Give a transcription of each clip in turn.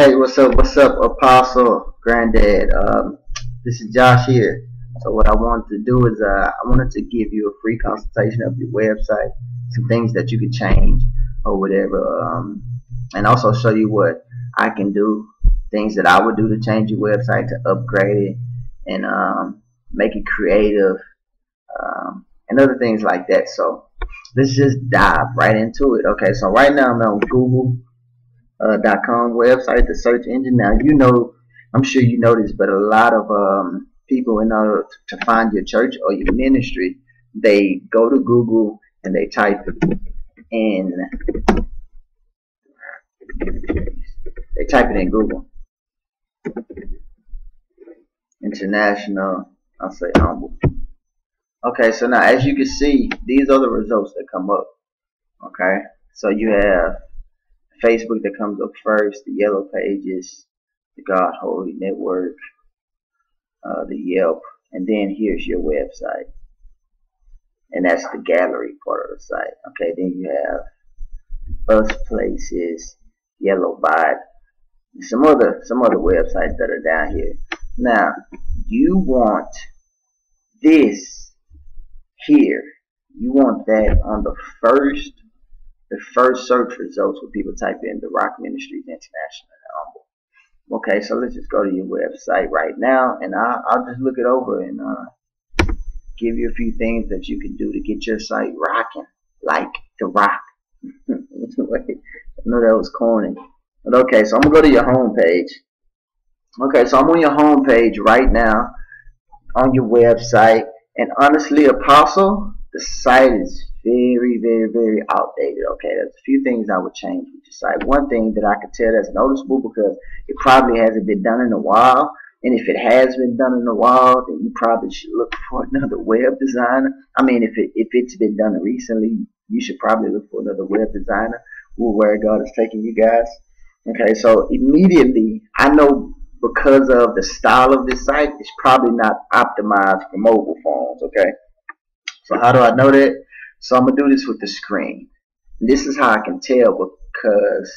Hey, what's up, Apostle, Granddad? This is Josh here. So what I wanted to do is I wanted to give you a free consultation of your website, some things that you could change or whatever, and also show you what I can do, things that I would do to change your website, to upgrade it, and make it creative, and other things like that. So let's just dive right into it. Okay, so right now I'm on Google.com website, the search engine. Now, I'm sure you know this, but a lot of people, in order to find your church or your ministry, they go to Google and they type in Google international. I'll say humble. Okay, so now as you can see, these are the results that come up. Okay, so you have Facebook that comes up first, the Yellow Pages, the God Holy Network, the Yelp, and then here's your website, and that's the gallery part of the site. Okay, then you have Us Places, Yellow Bot, some other websites that are down here. Now you want this here. You want that on the first search results when people type in the Rock Ministries International and Humble. Okay, so let's just go to your website right now, and I'll just look it over and give you a few things that you can do to get your site rocking like the Rock. I know that was corny, but okay, so I'm gonna go to your home page. Okay, so I'm on your home page right now on your website, and honestly, Apostle, the site is very outdated. Okay, there's a few things I would change with your site. One thing that I could tell that's noticeable, because it probably hasn't been done in a while, and if it has been done in a while, then you probably should look for another web designer. I mean, if it's been done recently, you should probably look for another web designer. Where God is taking you guys. Okay, so immediately I know, because of the style of this site, it's probably not optimized for mobile phones. Okay, so how do I know that? So I'm gonna do this with the screen. And this is how I can tell, because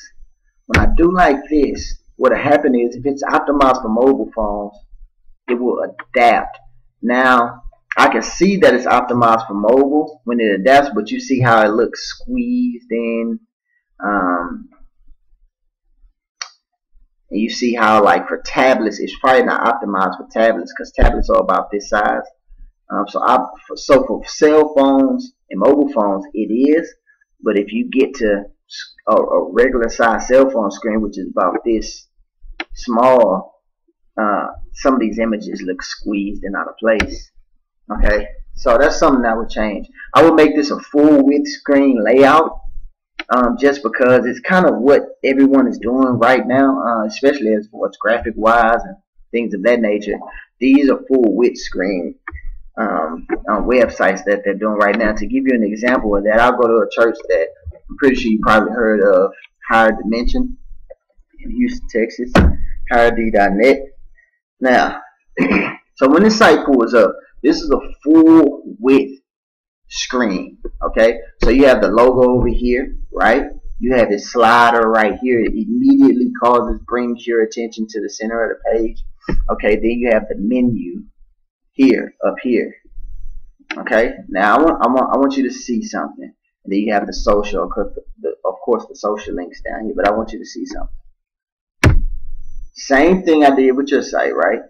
when I do like this, what'll happen is, if it's optimized for mobile phones, it will adapt. Now I can see that it's optimized for mobile when it adapts, but you see how it looks squeezed in. And you see how, like, for tablets, it's probably not optimized for tablets, because tablets are about this size. So for cell phones and mobile phones, it is. But if you get to a regular size cell phone screen, which is about this small, some of these images look squeezed and out of place. Okay, so that's something that would change. I would make this a full width screen layout. Just because it's kind of what everyone is doing right now, especially as far as graphic wise and things of that nature. These are full width screen websites that they're doing right now. To give you an example of that, I'll go to a church that I'm pretty sure you probably heard of, Higher Dimension in Houston, Texas, higherd.net. Now, so when this site pulls up, this is a full width screen. Okay, so you have the logo over here, right? You have this slider right here. It immediately brings your attention to the center of the page. Okay, then you have the menu here, up here. Okay, now I want you to see something. And then you have the social, of course the social links down here, but I want you to see something. Same thing I did with your site, right?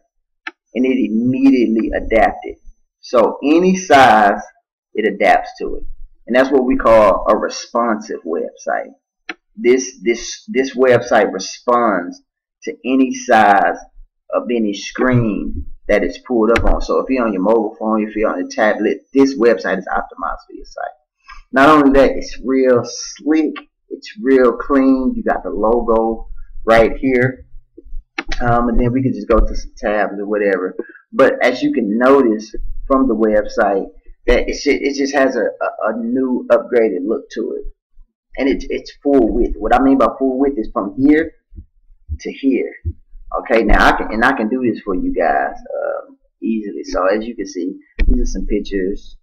And it immediately adapted. So any size, it adapts to it, and that's what we call a responsive website. This website responds to any size of any screen that it's pulled up on. So if you're on your mobile phone, if you're on a tablet, this website is optimized for your site. Not only that, it's real slick, it's real clean. You got the logo right here, and then we can just go to some tabs or whatever. But as you can notice from the website, that it just has a new upgraded look to it, and it's full width. What I mean by full width is from here to here. Okay, now I can do this for you guys easily. So as you can see, these are some pictures,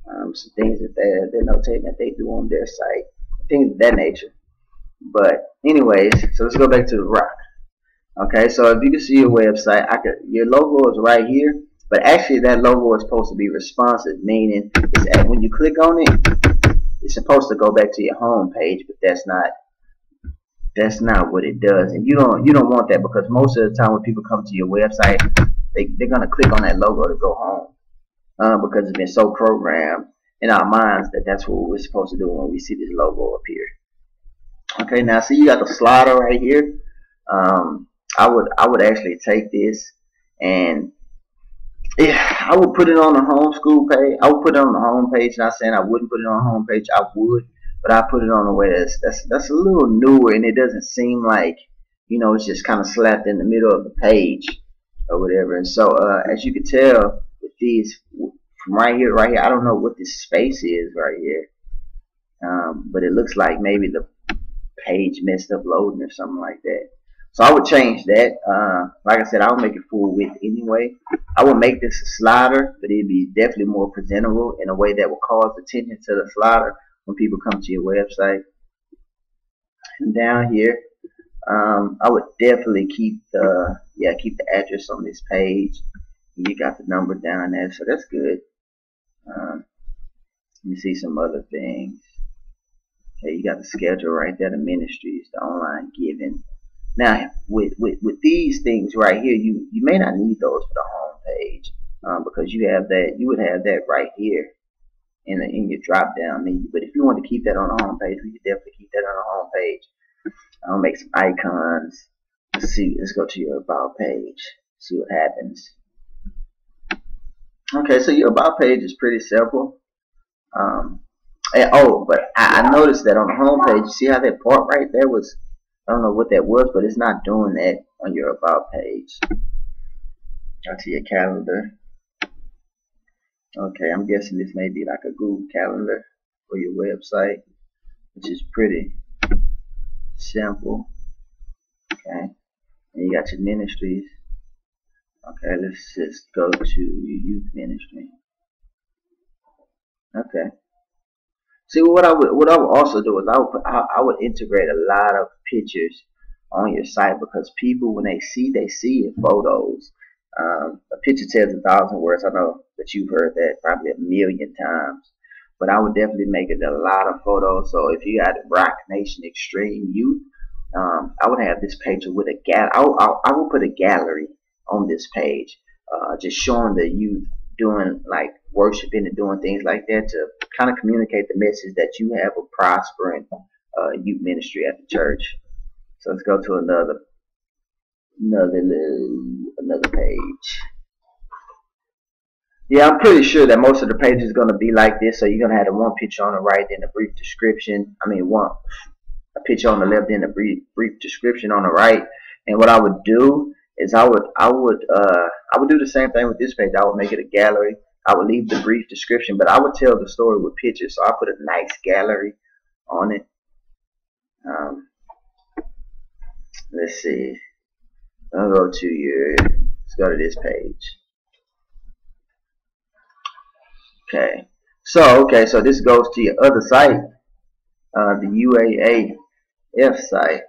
some things that they're notating that they do on their site, things of that nature. But anyways, so let's go back to the Rock. Okay, so if you can see your website, your logo is right here, but actually that logo is supposed to be responsive, meaning when you click on it, it's supposed to go back to your home page, but that's not what it does, and you don't want that, because most of the time when people come to your website, they're gonna click on that logo to go home, because it's been so programmed in our minds that that's what we're supposed to do when we see this logo appear. Okay, now see, you got the slider right here. I would actually take this, and I would put it on the homeschool page. I would put it on the home page. Not saying I wouldn't put it on the home page. I would, but I put it on a way that's a little newer, and it doesn't seem like, it's just kind of slapped in the middle of the page or whatever. And so as you can tell with these, from right here, I don't know what this space is right here, but it looks like maybe the page messed up loading or something like that. So I would change that. Like I said, I would make it full width anyway. I would make this a slider, but it'd be definitely more presentable in a way that will cause attention to the slider when people come to your website. And down here, I would definitely keep the address on this page. You got the number down there, so that's good. Let me see some other things. Okay, you got the schedule right there, the ministries, the online giving. Now, with these things right here, you may not need those for the home page, because you would have that right here in your drop down menu. But if you want to keep that on the home page, we could definitely keep that on the home page. I'll make some icons. Let's go to your about page. See what happens. Okay, so your about page is pretty simple. But I noticed that on the home page, you see how that part right there was, I don't know what that was, but it's not doing that on your about page. Go to your calendar. Okay, I'm guessing this may be like a Google Calendar for your website, which is pretty simple. Okay, and you got your ministries. Okay, let's just go to your youth ministry. Okay. See, what I would also do is I would integrate a lot of pictures on your site, because people, when they see your photos. A picture tells 1,000 words. I know that you've heard that probably 1,000,000 times, but I would definitely make it a lot of photos. So if you got Rock Nation Extreme Youth, I would have this page with a I would put a gallery on this page, just showing the youth doing like worshiping and doing things like that, to kind of communicate the message that you have a prospering youth ministry at the church. So let's go to another page. Yeah, I'm pretty sure that most of the pages is going to be like this. So you're going to have the one picture on the right, then a brief description. A picture on the left, then a brief description on the right. And what I would do is I would do the same thing with this page. I would make it a gallery. I would leave the brief description, but I would tell the story with pictures. So I put a nice gallery on it. Let's see. Let's go to this page. Okay. So this goes to your other site, the UAAF site.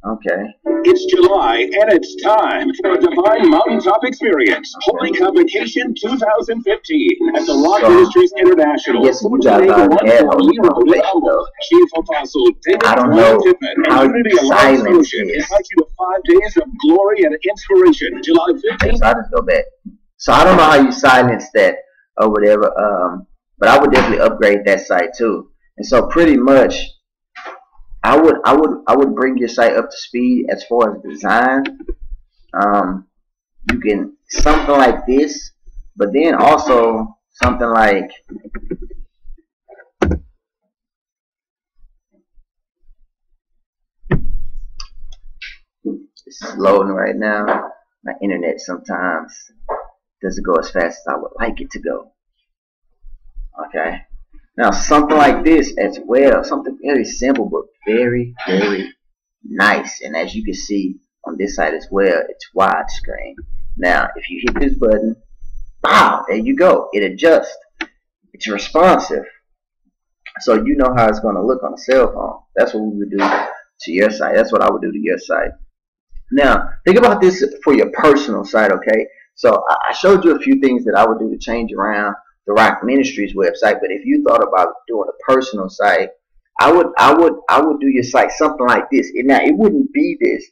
Okay. It's July, and it's time for a Divine Mountaintop Experience, Holy Convocation 2015 at the Rock Ministries International. Yes, you guys already had Holy Convocation, though. Chief Apostle David I don't know how silent it is. Invite you to 5 days of glory and inspiration, July 15th. So I just go back. So I don't know how you silence that or whatever, but I would definitely upgrade that site too. And so pretty much, I would bring your site up to speed as far as design. You can something like this, but then also something like it's loading right now. My internet sometimes doesn't go as fast as I would like it to go. Okay. Now something like this as well, something very simple but very, very nice. And as you can see on this side as well, it's widescreen. Now if you hit this button, wow, there you go. It adjusts. It's responsive. So you know how it's going to look on a cell phone. That's what we would do to your site. That's what I would do to your site. Now, think about this for your personal site, okay? So I showed you a few things that I would do to change around the Rock Ministries website, but if you thought about doing a personal site, I would do your site something like this. Now, it wouldn't be this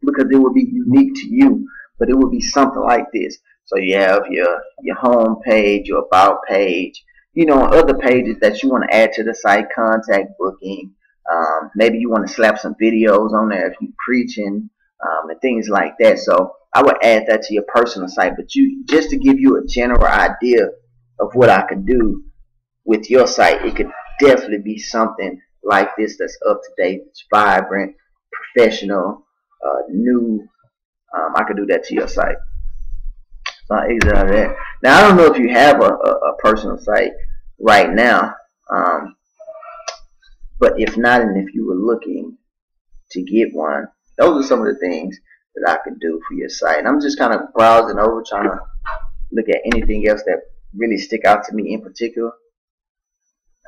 because it would be unique to you, but it would be something like this. So you have your home page, your about page, other pages that you want to add to the site, contact booking. Maybe you want to slap some videos on there if you're preaching, and things like that. So I would add that to your personal site, but just to give you a general idea of what I could do with your site, it could definitely be something like this that's up to date, it's vibrant, professional, new. I could do that to your site. So I exit out of that. Now I don't know if you have a personal site right now, but if not, and if you were looking to get one, those are some of the things that I could do for your site. And I'm just kind of browsing over, trying to look at anything else that really stick out to me in particular.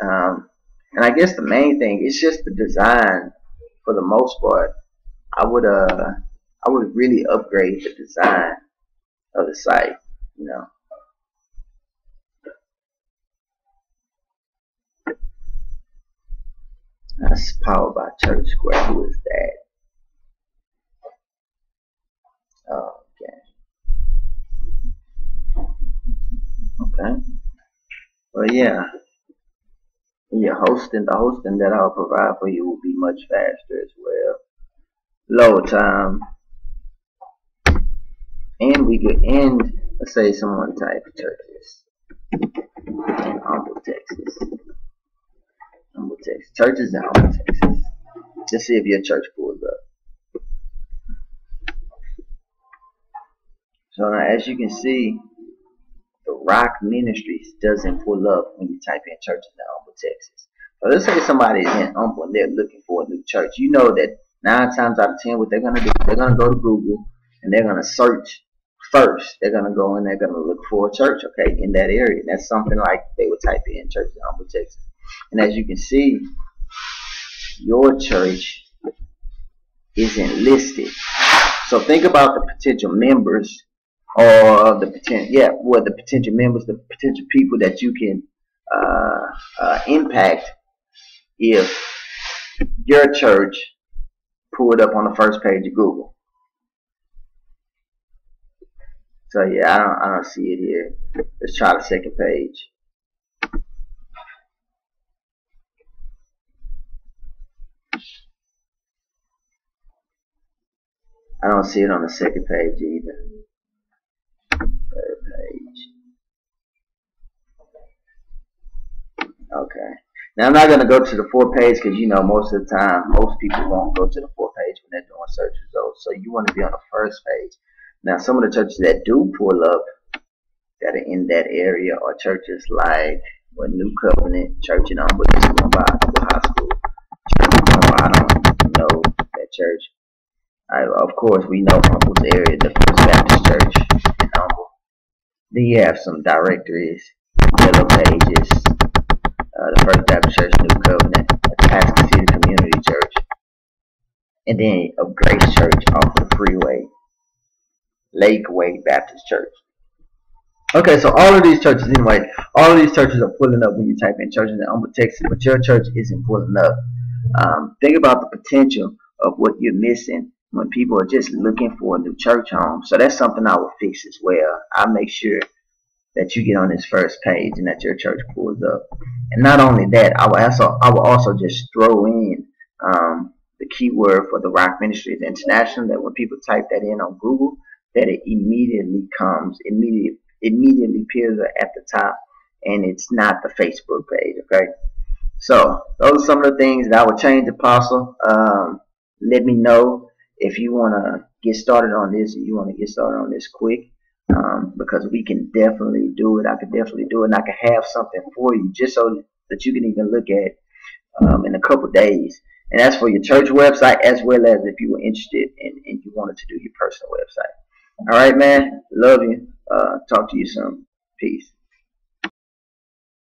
And I guess the main thing is just the design. For the most part, I would really upgrade the design of the site. That's powered by Church Square. Who is that? Okay. Well, yeah. The hosting that I'll provide for you will be much faster as well. Load time. And we could end, let's say someone type churches in Humble, Texas. Humble, Texas. Churches in Humble, Texas. Just see if your church pulls up. So now, as you can see, the Rock Ministries doesn't pull up when you type in churches in Humble, Texas. So let's say somebody is in Humble and they're looking for a new church. You know that 9 times out of 10, what they're going to do, they're going to go to Google and they're going to search first. They're going to go and they're going to look for a church, okay, in that area. That's something like they would type in churches in Humble, Texas. And as you can see, your church isn't listed. So think about the potential members, or the potential members, the potential people that you can impact if your church pulled up on the first page of Google. So yeah, I don't see it here. Let's try the second page. I don't see it on the second page either. Third page. Okay. Now I'm not going to go to the 4th page because most of the time most people won't go to the 4th page when they're doing search results. So you want to be on the 1st page. Now some of the churches that do pull up that are in that area are churches like New Covenant Church in Humble. This is one by the high school. I don't know that church. Of course, we know Humble's area, the First Baptist Church in Humble. Then you have some directories, yellow pages, the First Baptist Church, New Covenant, Pastor City Community Church, and then of Grace Church off the freeway, Lakeway Baptist Church. Okay, so all of these churches, anyway, all of these churches are pulling up when you type in churches in Humble, Texas, but your church isn't pulling up. Think about the potential of what you're missing when people are just looking for a new church home. So that's something I will fix as well. I'll make sure that you get on this first page and that your church pulls up. And not only that, I will also just throw in the keyword for the Rock Ministries International, that when people type that in on Google, that it immediately appears at the top, and it's not the Facebook page. Okay, so those are some of the things that I would change, Apostle. Let me know if you want to get started on this, and you want to get started on this quick, because we can definitely do it. I can definitely do it, and I can have something for you just so that you can even look at in a couple days. And that's for your church website, as well as if you were interested and you wanted to do your personal website. All right, man. Love you. Talk to you soon. Peace.